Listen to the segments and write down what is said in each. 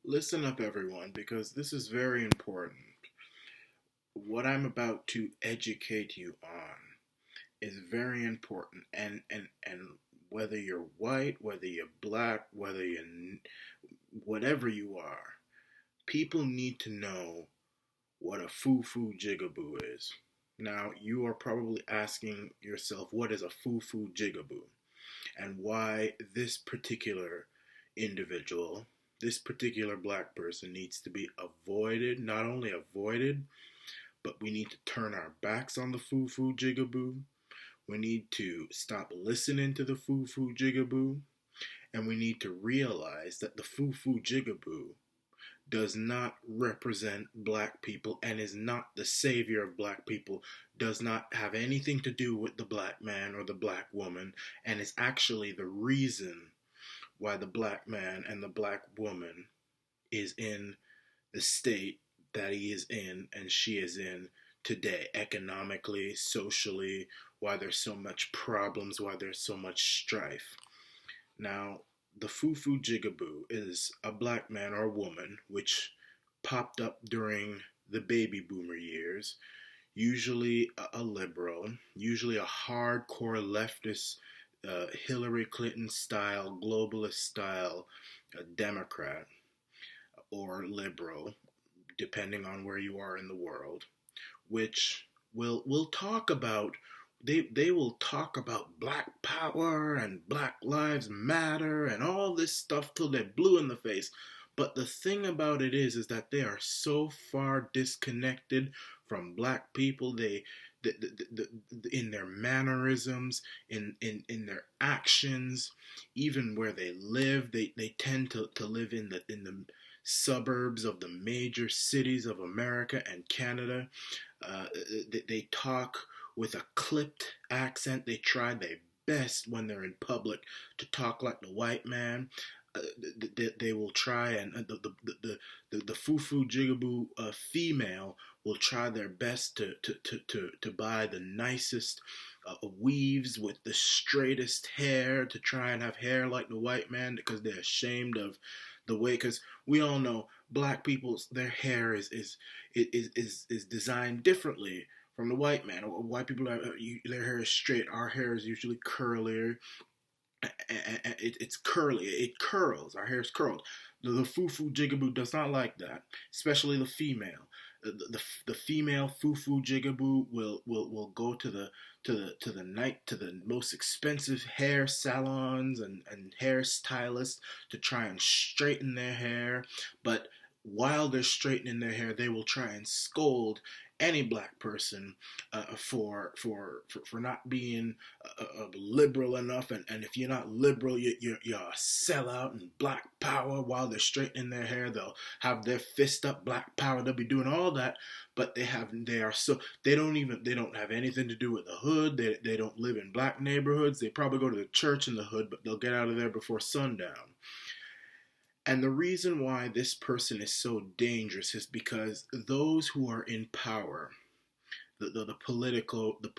Listen up, everyone, because this is very important. What I'm about to educate you on is very important, and whether you're white, whether you're black, whether you're whatever you are, people need to know what a foofoo jigaboo is. Now, you are probably asking yourself, what is a foofoo jigaboo? And why this particular individual, this particular black person needs to be avoided, not only avoided, but we need to turn our backs on the foo-foo jigaboo. We need to stop listening to the foo-foo jigaboo. And we need to realize that the foo-foo jigaboo does not represent black people and is not the savior of black people, does not have anything to do with the black man or the black woman, and is actually the reason why the black man and the black woman is in the state that he is in and she is in today, economically, socially, why there's so much problems, why there's so much strife. Now, the Fufu Jigaboo is a black man or woman which popped up during the baby boomer years, usually a liberal, usually a hardcore leftist, Hillary Clinton style, globalist style Democrat or liberal, depending on where you are in the world, which will talk about they will talk about black power and black lives matter and all this stuff till they're blue in the face. But the thing about it is that they are so far disconnected from black people. In their mannerisms, in their actions, even where they live, they tend to live in the suburbs of the major cities of America and Canada. They talk with a clipped accent. They try their best when they're in public to talk like the white man. They will try, and the fufu jigaboo female will try their best to buy the nicest weaves with the straightest hair, to try and have hair like the white man, because they're ashamed of the way, because we all know black people's their hair is designed differently from the white man. White people their hair is straight. Our hair is usually curlier. It's curly. It curls. Our hair is curled. The fufu jigaboo does not like that, especially the female. The female fufu jigaboo will go to the most expensive hair salons and hair stylists to try and straighten their hair. But while they're straightening their hair, they will try and scold any black person for not being liberal enough, and if you're not liberal, you're a sellout and black power. While they're straightening their hair, they'll have their fist up, black power. They'll be doing all that, but they don't have anything to do with the hood. They don't live in black neighborhoods. They probably go to the church in the hood, but they'll get out of there before sundown. And the reason why this person is so dangerous is because those who are in power, the politicos, the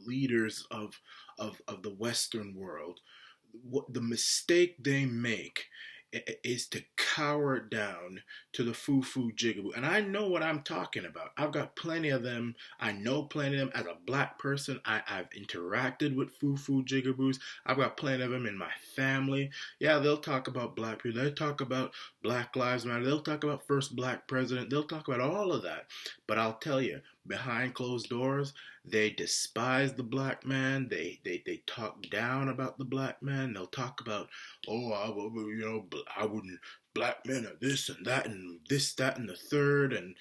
leaders of the Western world, what the mistake they make is to cower down to the foo-foo jigaboo. And I know what I'm talking about. I've got plenty of them. I know plenty of them. As a black person, I've interacted with foo-foo jigaboos. I've got plenty of them in my family. Yeah, they'll talk about black people. They'll talk about Black Lives Matter. They'll talk about first black president. They'll talk about all of that. But I'll tell you, behind closed doors, they despise the black man. They talk down about the black man. They'll talk about, oh, I wouldn't. Black men are this and that and this, that, and the third, and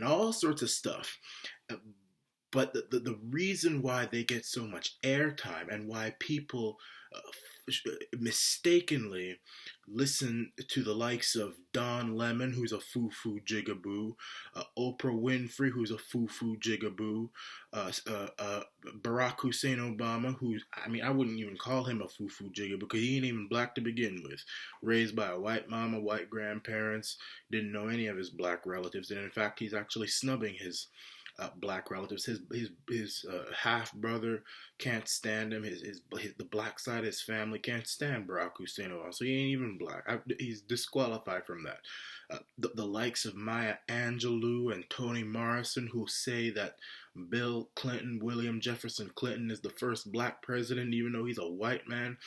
all sorts of stuff. But the reason why they get so much airtime and why people mistakenly listen to the likes of Don Lemon, who's a foo-foo jigaboo, Oprah Winfrey, who's a foo-foo jigaboo, Barack Hussein Obama, I wouldn't even call him a foo-foo jigaboo because he ain't even black to begin with. Raised by a white mama, white grandparents, didn't know any of his black relatives, and in fact, he's actually snubbing his black relatives. His half brother can't stand him. The black side of his family can't stand Barack Hussein Obama, so he ain't even black. He's disqualified from that. The likes of Maya Angelou and Toni Morrison, who say that Bill Clinton, William Jefferson Clinton, is the first black president, even though he's a white man.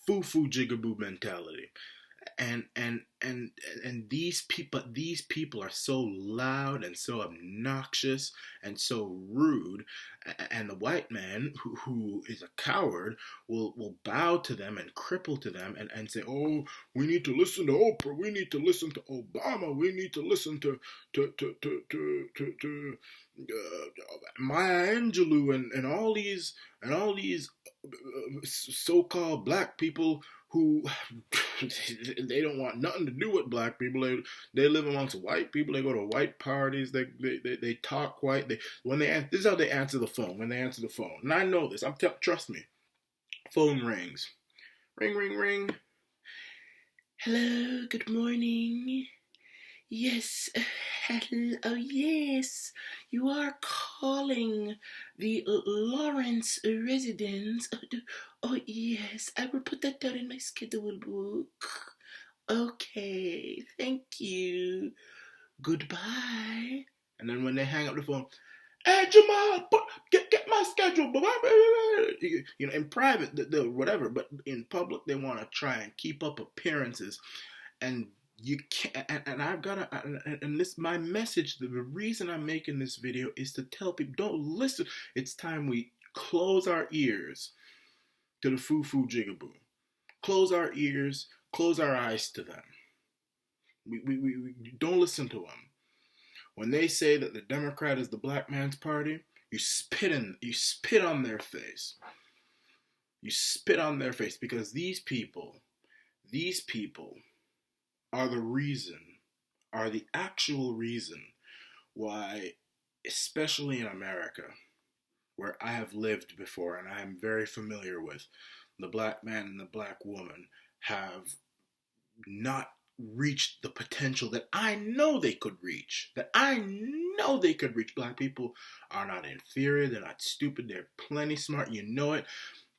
Foofoo Jigaboo mentality. And these people are so loud and so obnoxious and so rude, and the white man who is a coward will bow to them and cripple to them and say, oh, we need to listen to Oprah, we need to listen to Obama, we need to listen to Maya Angelou and all these so-called black people who they don't want nothing to do with black people. They live amongst white people. They go to white parties. They talk white. This is how they answer the phone. When they answer the phone, and I know this. Trust me. Phone rings. Ring, ring, ring. Hello. Good morning. Yes, hello, oh yes, you are calling the Lawrence residence. Oh yes, I will put that down in my schedule book. Okay, thank you. Goodbye. And then when they hang up the phone, hey Jamal, get my schedule. You know, in private, whatever, but in public, they want to try and keep up appearances, and you can't. And I've got to. And this, my message. The reason I'm making this video is to tell people, don't listen. It's time we close our ears to the foofoo Jigaboo. Close our ears. Close our eyes to them. We don't listen to them. When they say that the Democrat is the black man's party, you spit on their face. You spit on their face, because these people are the actual reason why, especially in America, where I have lived before and I am very familiar with, the black man and the black woman have not reached the potential that I know they could reach. Black people are not inferior, they're not stupid, they're plenty smart, you know it.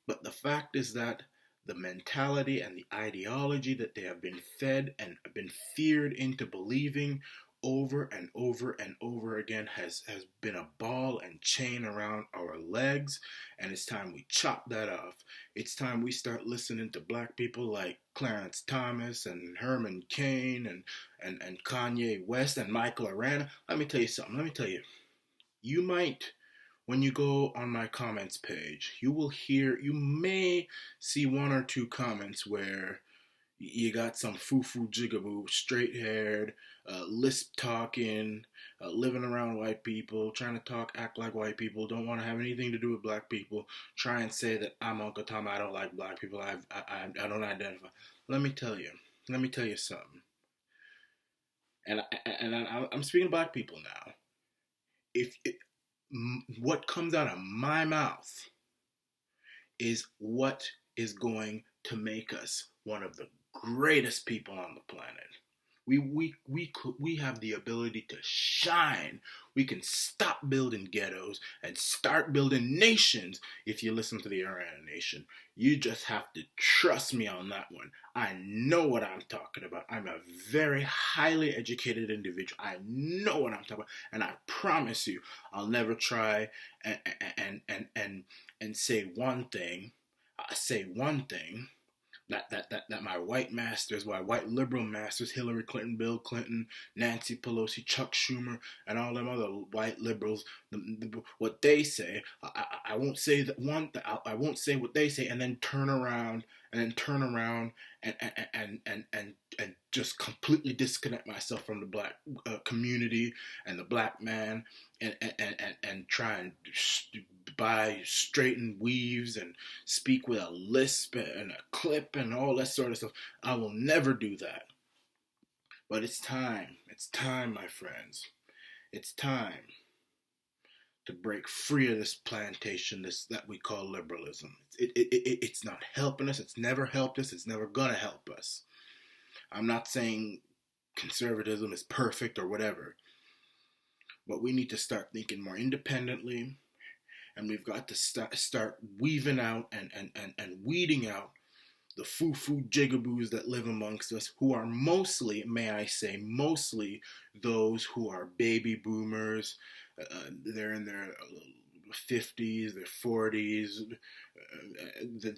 But the fact is that the mentality and the ideology that they have been fed and been feared into believing over and over and over again has been a ball and chain around our legs, and it's time we chop that off. It's time we start listening to black people like Clarence Thomas and Herman Cain and Kanye West and Michael Arana. Let me tell you something. You might, when you go on my comments page, you may see one or two comments where you got some foofoo Jigaboo, straight-haired, lisp talking, living around white people, trying to act like white people, don't want to have anything to do with black people, try and say that I'm Uncle Tom, I don't like black people, I don't identify. Let me tell you something. And I'm speaking to black people now. What comes out of my mouth is what is going to make us one of the greatest people on the planet. We have the ability to shine. We can stop building ghettos and start building nations if you listen to the Arana Nation. You just have to trust me on that one. I know what I'm talking about. I'm a very highly educated individual. I know what I'm talking about, and I promise you, I'll never try and say one thing. That my white masters, my white liberal masters, Hillary Clinton, Bill Clinton, Nancy Pelosi, Chuck Schumer, and all them other white liberals, what they say, I won't say that one. I won't say what they say, and then turn around and just completely disconnect myself from the black community and the black man, and try and buy straightened weaves and speak with a lisp and a clip and all that sort of stuff. I will never do that. But it's time, my friends. It's time to break free of this plantation, that we call liberalism. It's not helping us. It's never helped us. It's never gonna help us. I'm not saying conservatism is perfect or whatever, But we need to start thinking more independently, and we've got to start weaving out and weeding out the foofoo jigaboos that live amongst us, who are mostly, may I say, mostly those who are baby boomers. They're in their 50s, their 40s,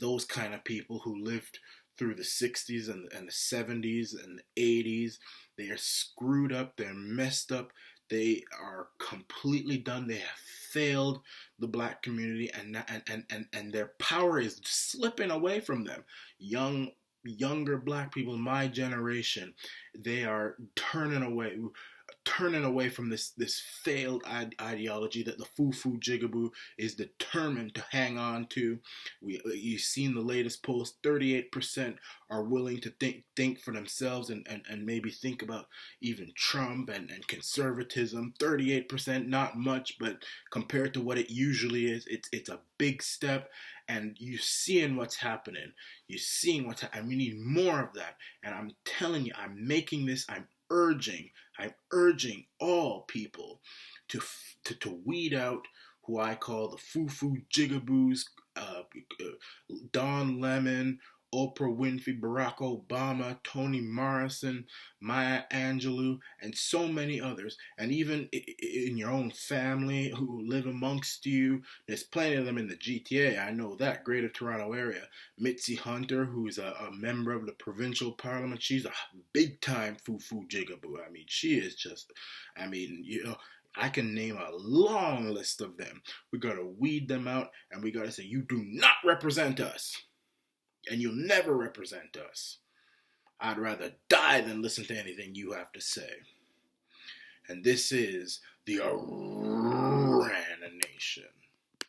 those kind of people who lived through the 60s and the 70s and the 80s. They are screwed up, they're messed up, they are completely done, they have failed the black community, and their power is slipping away from them. Younger black people, my generation, they are turning away from this failed ideology that the foofoo jigaboo is determined to hang on to. You've seen the latest post: 38% are willing to think for themselves and maybe think about even Trump and conservatism. 38%, not much, but compared to what it usually is, it's a big step. And you're seeing what's happening. You're seeing what's happening. We need more of that. And I'm telling you, I'm urging all people to weed out who I call the foofoo jigaboos, Don Lemon, Oprah Winfrey, Barack Obama, Toni Morrison, Maya Angelou, and so many others. And even in your own family who live amongst you, there's plenty of them in the GTA. I know that, Greater Toronto Area. Mitzi Hunter, who's a member of the provincial parliament, she's a big time foofoo jigaboo. I mean, she is just, I can name a long list of them. We gotta weed them out, and we gotta say, you do not represent us, and you'll never represent us. I'd rather die than listen to anything you have to say. And this is the Arana Nation.